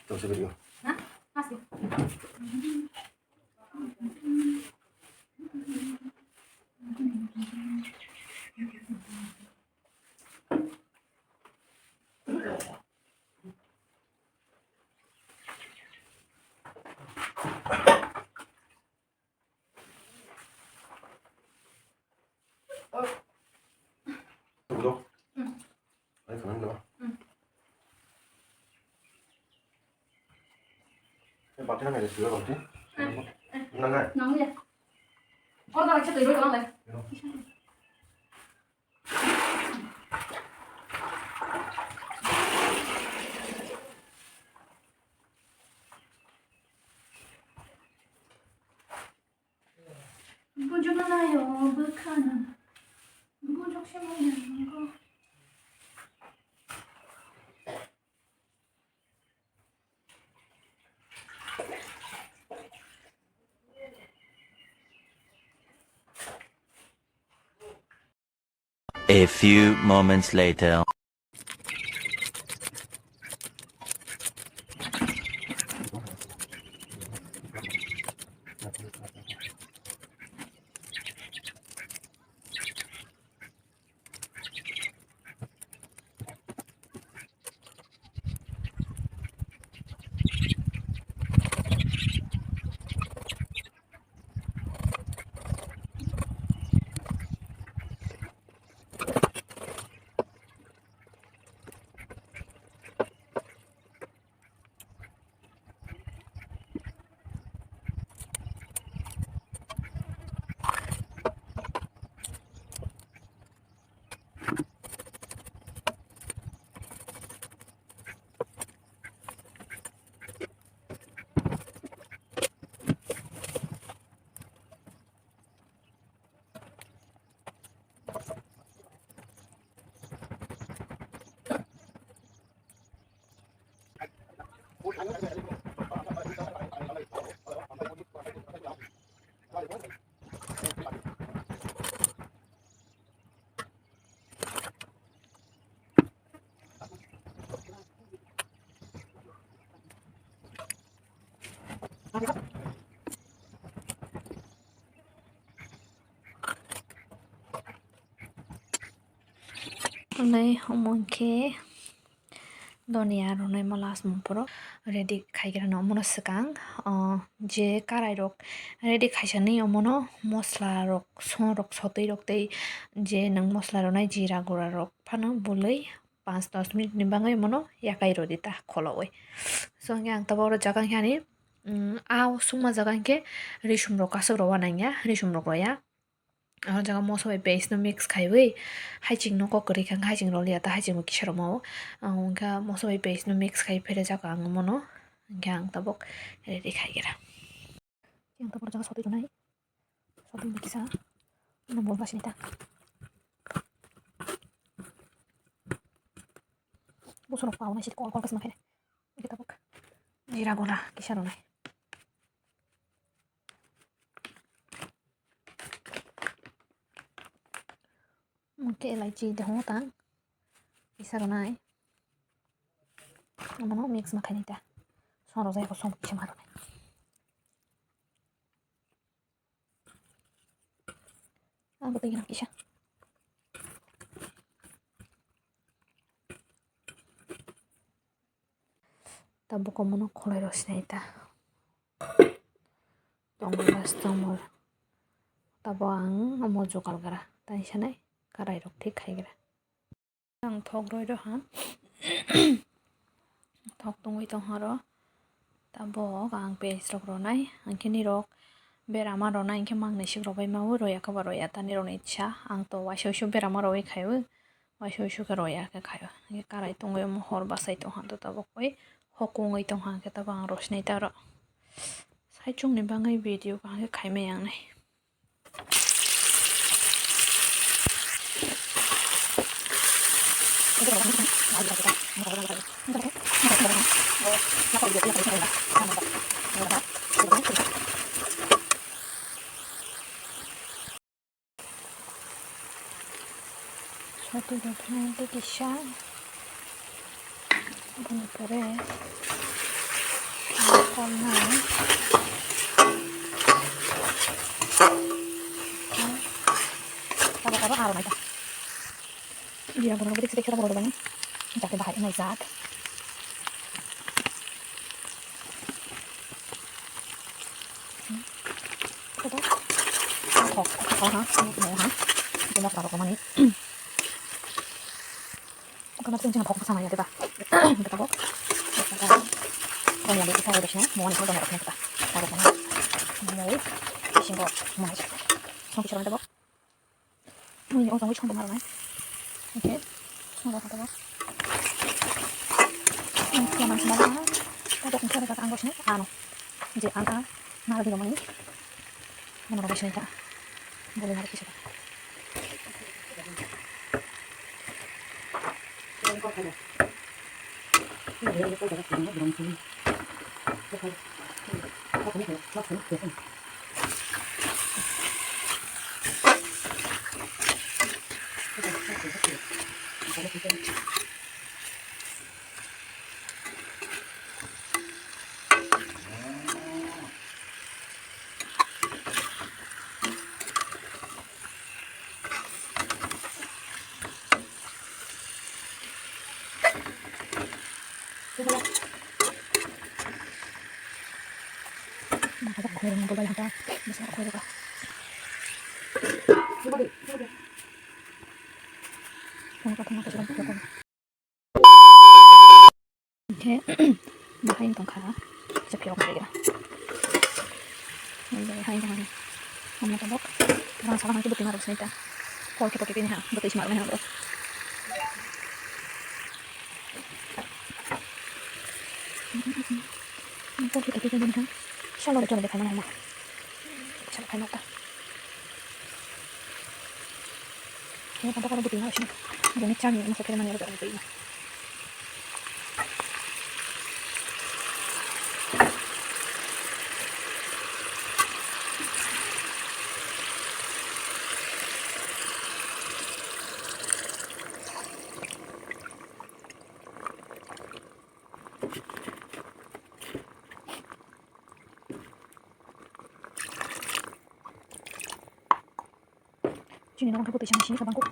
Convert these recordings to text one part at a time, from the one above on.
Terus video. Hah? Masih. Tunggu. Ayo kanan dulu. Bác cái này là sữa rồi chứ? Ngon này. Ngon vậy. Con tao chắc tùy đôi con này. 보여주나요? 북한은 무적심하는 거. A few moments later. Này không muốn kế Donia ronai malas mumporo ready khaigera no mono sekang je karai rok ready khaisani omono mosla rok son rok sotei rok tei je nang mosla ronai jira gura rok phano bulei 5-10 minute ni bangai mono yakai rodita kholoi so ang taboro jagang hani aw suma jagang ke rishum rok kasuk ro wananya rishum rok roya jaga moso bai base no mix khaiwi haiching no ko kori khang haiching ro liya ta haiching mo kisaro mo angka moso bai base no mix khai phere jaga ang mono ang tabok ready khaigera ang tabor jaga sotoi ronai sotoi ni kisa no bol basinita busoro pa una sit ko kas makene iki tabok jira gona kisaro nai Mungkin elaichi de hotang isaro nai mono mix makani ta soro zai ko som chimaro nai ang tingin kisha tabo ko mono kholai ro sinai ta tonglas tomor tabo ang amo jokal gara tai sanai karai rok thik khaigera ang thok roi ro ha thok tongoi tong haro tabo ang page rok ronai angkini rok berama rona ingke mangnai sik rok bai mau roya ka roya tani roni icha ang to washo shu berama roi khaiu washo shu ka roya ka khaiu nge karai tongoi mo hor basai tong han to tabo koi hokongoi tong han ke tabo ang rosnai ta ro sai chung ni bangai video ka ke khaimai ang nai Suatu nanti kisah buntere corna karo aro na ita dia bono bedik sedikit bono bani jate bahai na zat kita mau taruh kemana bukan nanti jangan fokus sama ya tiba kita kok yang kita udah sih mau nih udah kita taruh kemana mau singgo mau aja mau bicara tiba ini orang wis ngomong nih oke sudah kata kok ini yang mana kita bicara kata anggosnya anu jadi anta nah di rumah ini mana orang sini tak boleh narik siapa aku yang boleh ada bisa aku juga oke bahain tongkara cepet aku lagi lah bahain tongkara kamu tembok orang salah nanti betul harus nita kalau kita kini ha betul smart mana bro kalau kita kini ha Shalom betul dekat mana mah coba kan nota ini pada kalau betul harus ada ni cari masuk ke mana ada ini Sini orang kabut di sini ke bangku.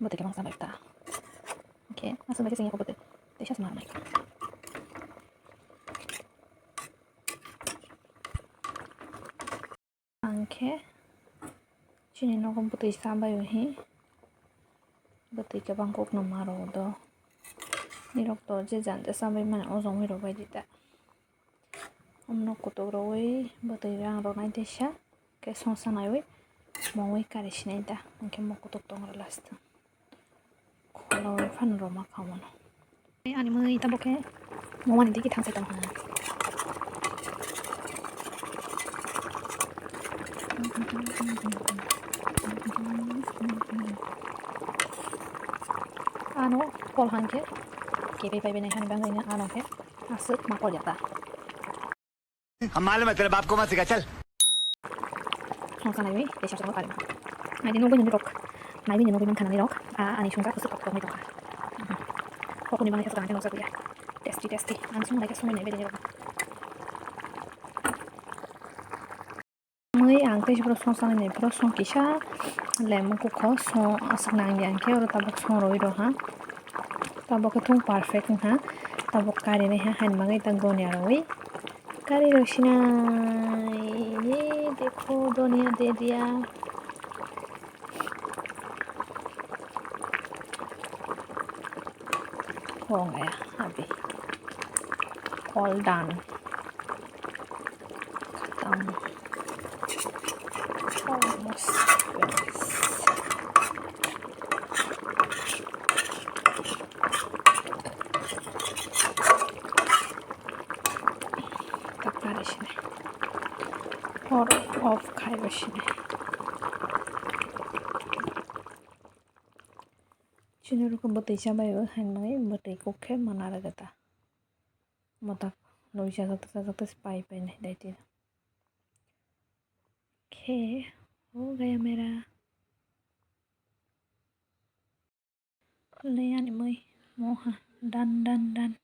Betul ke bang sampai ta. Oke, langsung baca sini aku betul. Desha semar naik. Oke. Sini orang betul sampai ini. Betul ke bangku nomor do. Nirok to je janda sampai mana ozong hiro bai dita. Omno kutok roi betul yang ronai desha. Ke sonsa naiwe. mau kare shineda anke moko to tongro last kalau fan roma kamono ani mo ita boke mo mani diki thang setam hana ano kol hanke kebe pai bene han bang ina ano ke asuk ma kol jata हम मालूम है तेरे बाप को मत सिखा चल sonsa naiwe desha sama kare mai dino bani rok mai bini no bani kana rok ani shunga kusuk ko ni rok ko ni bani ka kan no sabuya testi an sung like sung nei beni rok mai ang te bro sonsa nei bro song kisha lemon ko ko so asuk nang yang ke ro tabok song roi ro ha tabok thung perfect ha tabok kare ne ha han magai tang don ya roi kare roshina ये देखो दुनिया दे दिया हो गया अभी all done खत्म almost or of खाइबसिनो Chinuruk betai cabai hangnai betai kokhe manara gata. Motak noisa sakta pai pai नहीं देती खे हो गया मेरा ले आनी मैं मोहा डन डन डन